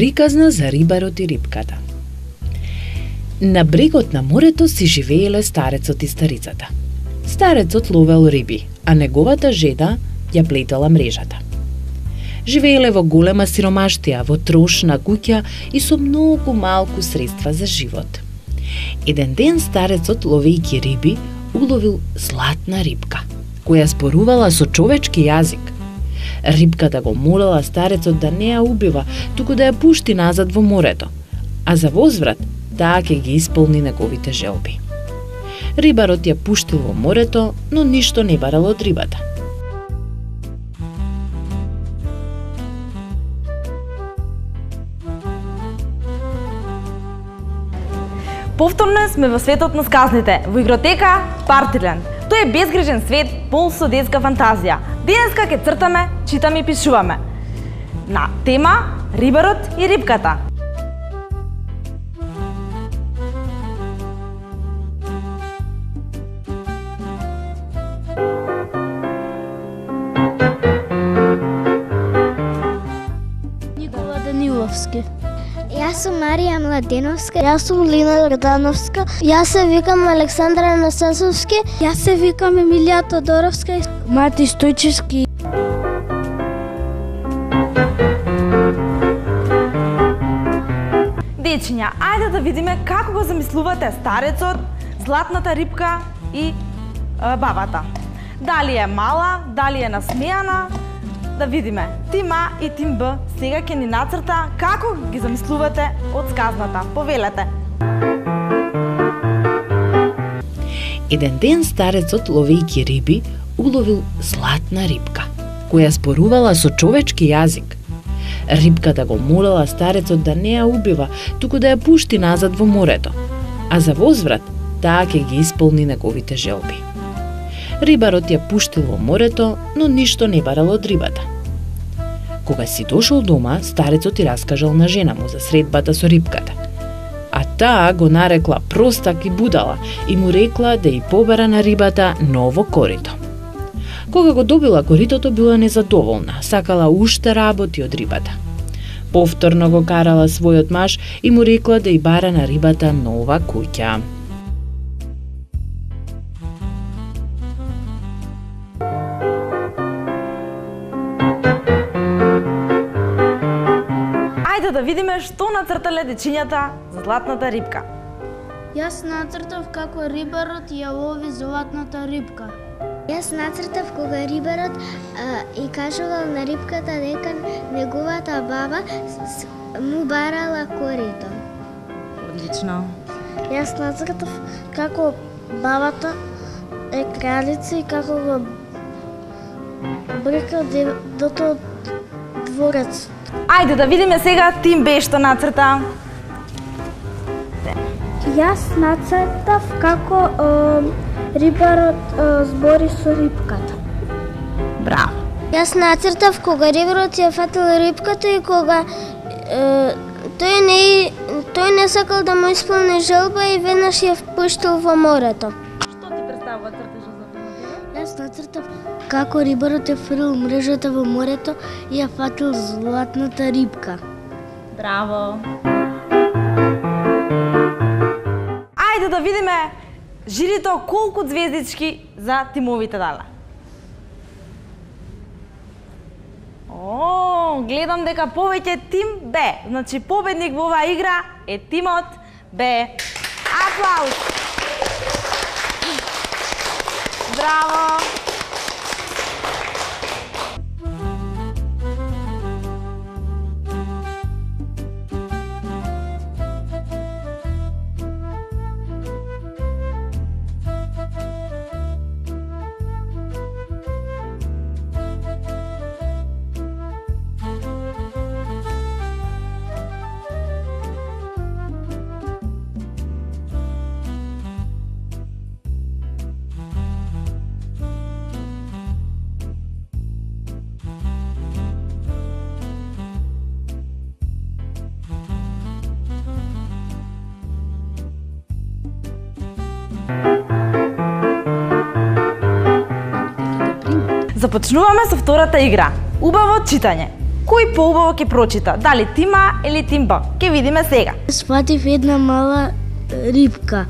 Приказна за рибарот и рибката. На брегот на морето си живееле старецот и старицата. Старецот ловел риби, а неговата жена ја плетела мрежата. Живееле во голема сиромаштија, во трошна куќа и со многу малку средства за живот. Еден ден старецот, ловејќи риби, уловил златна рибка, која зборувала со човечки јазик. Рибката го молела старецот да не ја убива, туку да ја пушти назад во морето, а за возврат таа ќе ги исполни неговите желби. Рибарот ја пуштил во морето, но ништо не барал од рибата. Повторно сме во светот на сказните, во игротека Партиленд. Тој е безгрижен свет, пол со детска фантазија. Денеска ќе цртаме, читаме и пишуваме. На тема Рибарот и рибката. Никола Даниловски. Јас сум Марија Младеновска. Јас сум Лина Рдановска. Јас се викам Александра Анастасовски. Јас се викам Емилија Тодоровска. Мати Стојчевски. Дечиња, ајде да видиме како го замислувате старецот, златната рибка и бабата. Дали е мала, дали е насмејана? Да видиме. Тим А и Тим Б сега ќе ни нацрта како ги замислувате од сказната. Повелете. Еден ден старецот, ловејќи риби, уловил златна рибка, која зборувала со човечки јазик. Рибката го молела старецот да не ја убива, туку да ја пушти назад во морето, а за возврат таа ќе ги исполни неговите желби. Рибарот ја пуштил во морето, но ништо не барал од рибата. Кога си дошол дома, старецот и раскажал на жена му за средбата со рибката. А таа го нарекла простак и будала и му рекла да ја побара на рибата ново корито. Кога го добила коритото, била незадоволна, сакала уште работи од рибата. Повторно го карала својот маж и му рекла да ја бара на рибата нова куќа. Ајде да видиме што нацртале дечињата за златната рибка. Јас нацртав како рибарот ја лови златната рибка. Јас нацртав кога рибарот и кажувал на рибката дека неговата баба му барала корито. Одлично. Јас нацртав како бабата е кралица и како го брка дето од дворец. Ајде да видиме сега Тим Б што нацрта. Јас нацртав како рибарот збори со рибката. Браво. Јас нацртав кога рибарот ја фатил рибката и кога тој не сакал да му исполни желба и веднаш ја пуштил во морето. Што ти представува цртежот за тоа? Јас нацртав како рибарот е фрлил мрежата во морето и ја фатил златната рибка. Браво. Ајде да видиме жирито колку звездички за тимовите дала. Гледам дека повеќе Тим Б. Значи победник во оваа игра е тимот Б. Аплауз. Браво. Започнуваме со втората игра. Убаво читање. Кој поубаво ќе прочита? Дали тим А или тим Б? Ќе видиме сега. Сватив една мала рибка,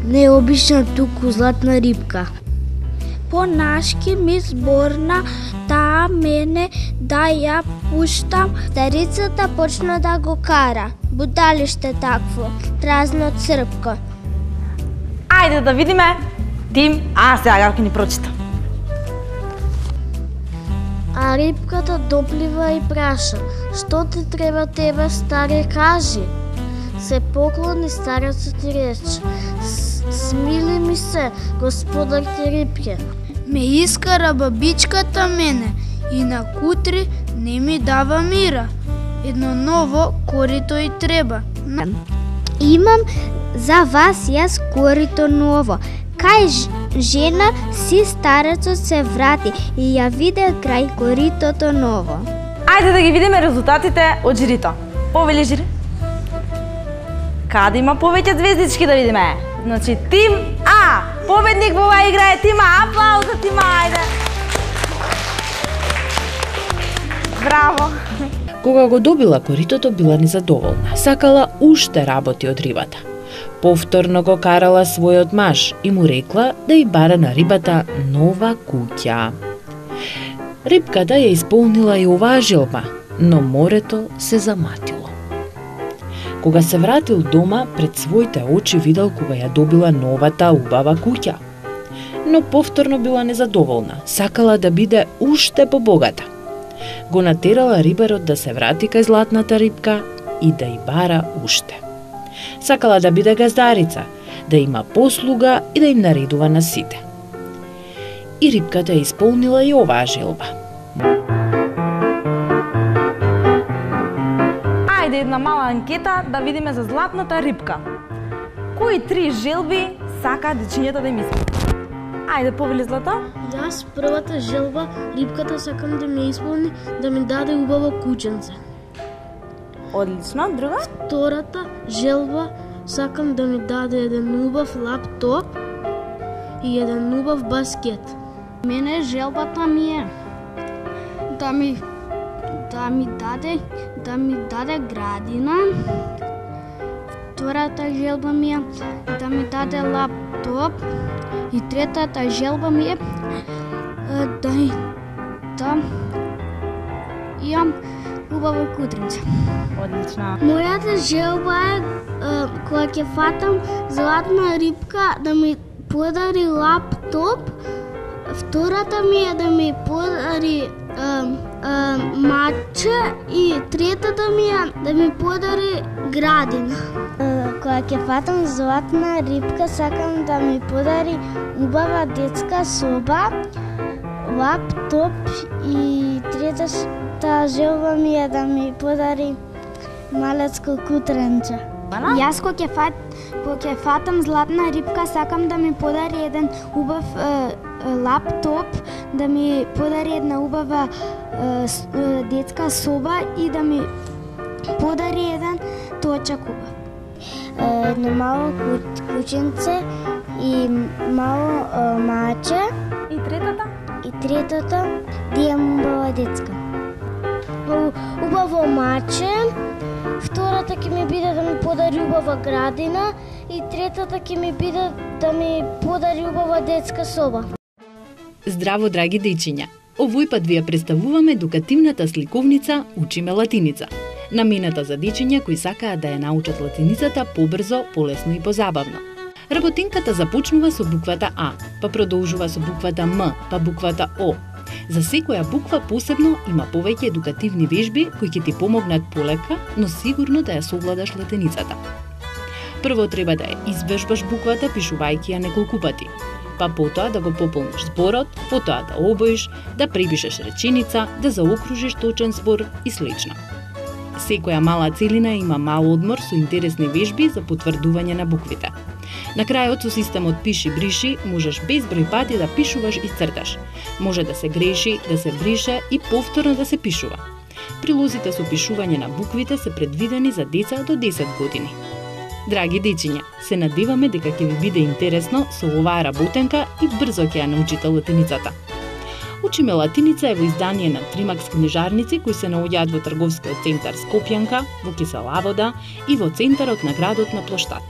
не обична туку златна рибка. Понашки ми зборна таа мене да ја пуштам. Старицата почна да го кара. Будалиште такво, празно црпко. Ајде да видиме тим А сега ќе ни прочита. А рибката доплива и праша: "Што ти треба тебе, старе, кажи?" Се поклони старецот и рече: "Смили ми се, господарке рибке. Ме искара бабичката мене и на кутри не ми дава мира. Едно ново корито и треба." Имам за вас јас корито ново. Кај жена си старецот се врати и ја виде крај коритото ново. Ајде да ги видиме резултатите од жирито. Повели жири. Каде има повеќе звездички да видиме? Значи тим А, победник во оваа игра е тим А. Аплауз за тим А, ајде. Браво. Кога го добила коритото, била незадоволна. Сакала уште работи од рибата. Повторно го карала својот маж и му рекла да ја бара на рибата нова куќа. Рибката ја исполнила и оваа желба, но морето се заматило. Кога се вратил дома, пред своите очи видел кога ја добила новата убава куќа. Но повторно била незадоволна, сакала да биде уште побогата. Го натерала рибарот да се врати кај златната рибка и да ја бара уште. Сакала да биде газдарица, да има послуга и да им наредува на сите. И рибката ја исполнила и оваа желба. Ајде една мала анкета да видиме за златната рибка. Кои 3 желби сака дечињата да им исполни? Ајде, повели Злата. Јас првата желба рибката сакам да ми исполни, да ми даде убаво кученце. Одлично, друга? Втората желба сакам да ми даде еден убав лаптоп и еден убав баскет. Мене желбата ми е да ми даде градина. Втората желба ми е да ми даде лаптоп и третата желба ми е да имам убаво кутринце. Одлично. Мојата желба е кога ќе фатам златна рибка да ми подари лаптоп. Втората ми е да ми подари маче и третата ми е да ми подари градина. Кога ќе фатам златна рибка, сакам да ми подари убава детска соба, лаптоп и третата желба ми е да ми подари малецко кутренче. Јас кога ќе фатам златна рибка, сакам да ми подари еден убав лаптоп, да ми подари една убава детска соба и да ми подари еден точак убав. Едно мало кученце и мало маче. И третата? И третата да имам убава детска. Убаво маче. Втората ќе ми биде да ми подари убава градина и третата ќе ми биде да ми подари убава детска соба. Здраво, драги дечиња! Овој пат ви ја представуваме едукативната сликовница Учиме латиница, намената за дечиња кои сакаат да ја научат латиницата побрзо, полесно и позабавно. Работинката започнува со буквата А, па продолжува со буквата М, па буквата О. За секоја буква посебно има повеќе едукативни вежби кои ќе ти помогнат полека, но сигурно да ја совладаш латиницата. Прво треба да ја извежбаш буквата пишувајќи ја неколку пати, па потоа да го пополниш зборот, потоа да обоиш, да препишеш реченица, да заокружиш точен збор и слично. Секоја мала целина има мал одмор со интересни вежби за потврдување на буквите. На крајот со системот пиши-бриши можеш безброј пати да пишуваш и црташ. Може да се греши, да се брише и повторно да се пишува. Прилозите со пишување на буквите се предвидени за деца до 10 години. Драги дечиња, се надеваме дека ќе ви биде интересно со оваа работенка и брзо ќе ја научите латиницата. Учиме латиница е во издание на Тримакс книжарници кои се наоѓаат во трговскиот центар Скопјанка, во Кисела Вода и во центарот на градот на Плоштад.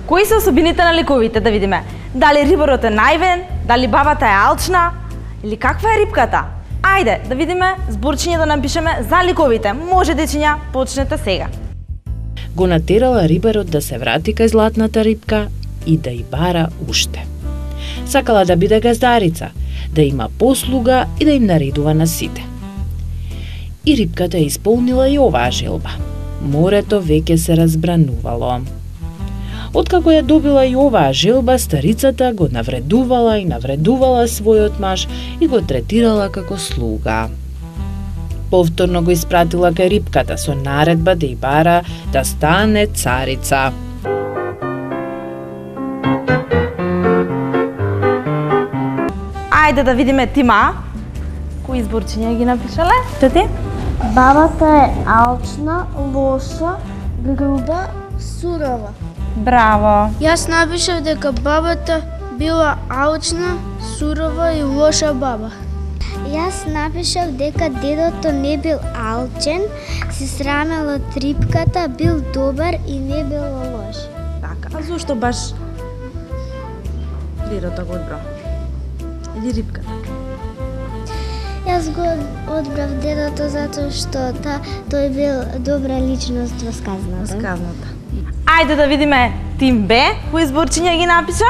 Кои се особините на ликовите, да видиме? Дали рибарот е наивен, дали бабата е алчна, или каква е рибката? Ајде, да видиме зборчиња да напишеме за ликовите. Може, дечиња, почнете сега. Го натерала рибарот да се врати кај златната рибка и да ја бара уште. Сакала да биде газдарица, да има послуга и да им наредува на сите. И рибката исполнила и оваа желба. Морето веќе се разбранувало. Откако ја добила и оваа желба, старицата го навредувала и навредувала својот маж и го третирала како слуга. Повторно го испратила кај рибката со наредба да ја бара да стане царица. Ајде да видиме Тима. Кои зборчиња ги напишале? Чети? Бабата е алчна, лоша, груба, сурова. Браво. Јас напишав дека бабата била алчна, сурова и лоша баба. Јас напишав дека дедото не бил алчен, се срамел од рибката, бил добар и не бил лош. Така, а зошто баш дедото го одбрав? Или рибката? Јас го одбрав дедото затоа што тој бил добра личност во сказната. Сказната. Ајде да видиме Тим Б, кои зборчиња ги напиша?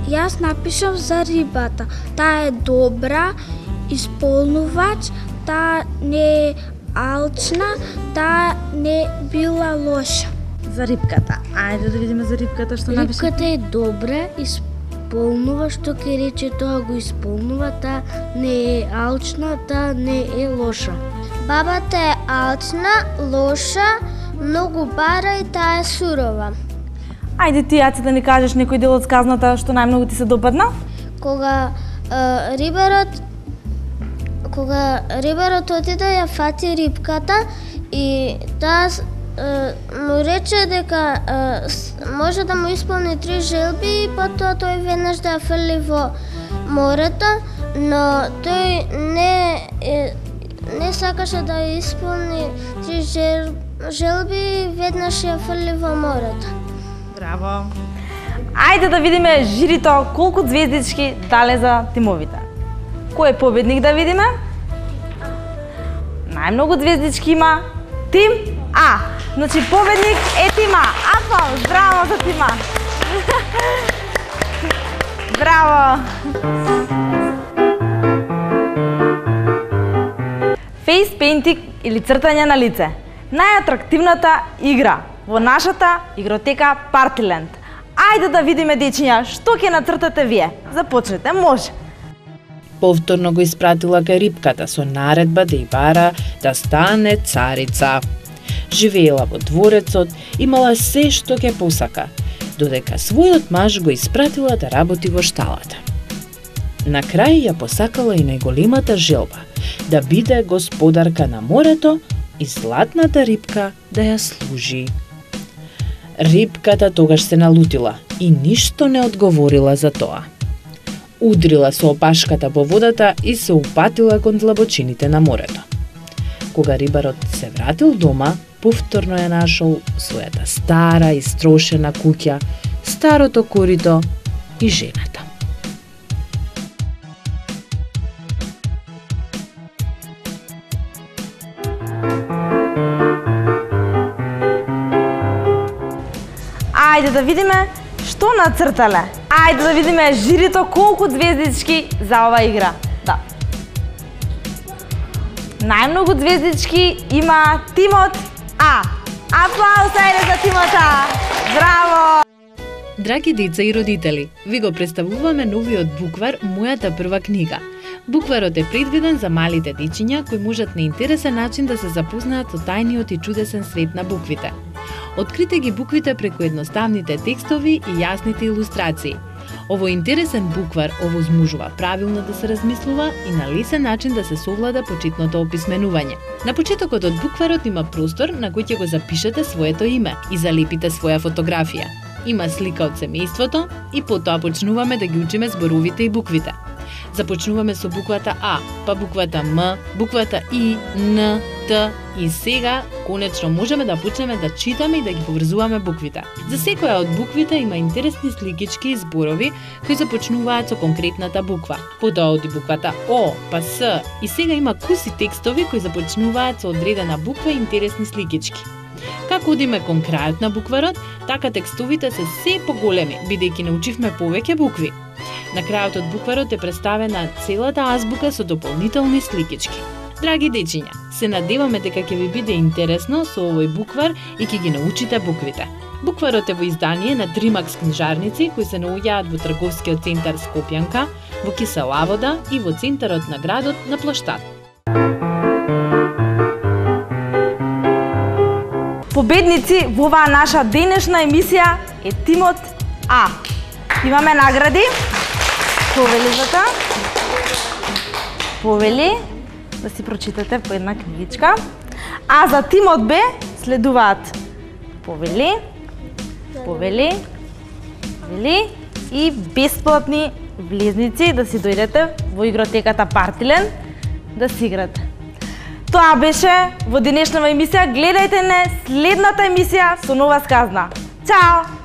Јас напишав за рибата. Таа е добра, исполнувач, таа не е алчна, таа не била лоша. За рибката. Ајде да видиме за рибката што напиша. Рибката е добра, исполнува, што ќе рече тоа го исполнува, таа не е алчна, таа не е лоша. Бабата е алчна, лоша, многу бара и таа е сурова. Ајде ти, Јаци, да ни кажеш некој дел од сказната што најмногу ти се допадна? Кога рибарот отиде ја фати рибката и таа му рече дека може да му исполни 3 желби и потоа тој веднаш да ја фрли во морето, но тој не сакаше да ја исполни 3 желби и веднаш ја фрли во морето. Браво! Ајде да видиме жирито колку звездички дале за тимовите. Кој е победник да видиме? Најмногу звездички има тим А. Значи победник е тим А. Аплауз, браво за тим А. Браво! Face painting или цртање на лице. Најатрактивната игра во нашата игротека Partiland. Ајде да видиме, дечиња, што ќе нацртате вие. Започнете, може. Повторно го испратила кај рипката со наредба да ја бара да стане царица. Живеела во дворецот, имала се што ќе посака, додека својот маж го испратила да работи во шталата. На крај ја посакала и најголемата желба, да биде господарка на морето и златната рипка да ја служи. Рипката тогаш се налутила и ништо не одговорила за тоа. Удрила со опашката во водата и се упатила кон длабочините на морето. Кога рибарот се вратил дома, повторно ја нашол својата стара и строшена куќа, старото корито и жената. Ајде да видиме што нацртале. Ајде да видиме жирито колку звездички за ова игра. Да. Најмногу звездички има тимот А. Аплауз ајде за тимот А. Браво! Драги деца и родители, ви го представуваме новиот буквар Мојата прва книга. Букварот е предвиден за малите дечиња кои можат на интересен начин да се запознаат со тајниот и чудесен свет на буквите. Открите ги буквите преку едноставните текстови и јасните илустрации. Овој интересен буквар овозможува правилно да се размислува и на лесен начин да се совлада почетното описменување. На почетокот од букварот има простор на кој ќе го запишете своето име и залепите своја фотографија. Има слика од семејството и потоа почнуваме да ги учиме зборовите и буквите. Започнуваме со буквата А, па буквата М, буквата И, Н, Т и сега конечно можеме да почнеме да читаме и да ги поврзуваме буквите. За секоја од буквите има интересни сликички и зборови кои започнуваат со конкретната буква. Потоа оди буквата О, па С и сега има куси текстови кои започнуваат со одредена буква и интересни сликички. Како одиме кон крајот на букварот, така текстовите се се поголеми, бидејќи научивме повеќе букви. На крајот од букварот е представена целата азбука со дополнителни сликички. Драги дечиња, се надеваме дека ќе ви биде интересно со овој буквар и ќе ги научите буквите. Букварот е во издание на Тримакс книжарници кои се наоѓаат во трговскиот центар Скопјанка, во Кисела вода и во центарот на градот на Плоштад. Победници во оваа наша денешна емисија е тимот А. Имаме награди. Повели за тоа. Повели да си прочитате по една книгичка. А за тимот Б следуваат повели, повели, повели и бесплатни влезници да си дојдете во игротеката Partiland да си играте. Тоа беше во денешната емисија. Гледајте не следната емисија со нова сказна. Чао!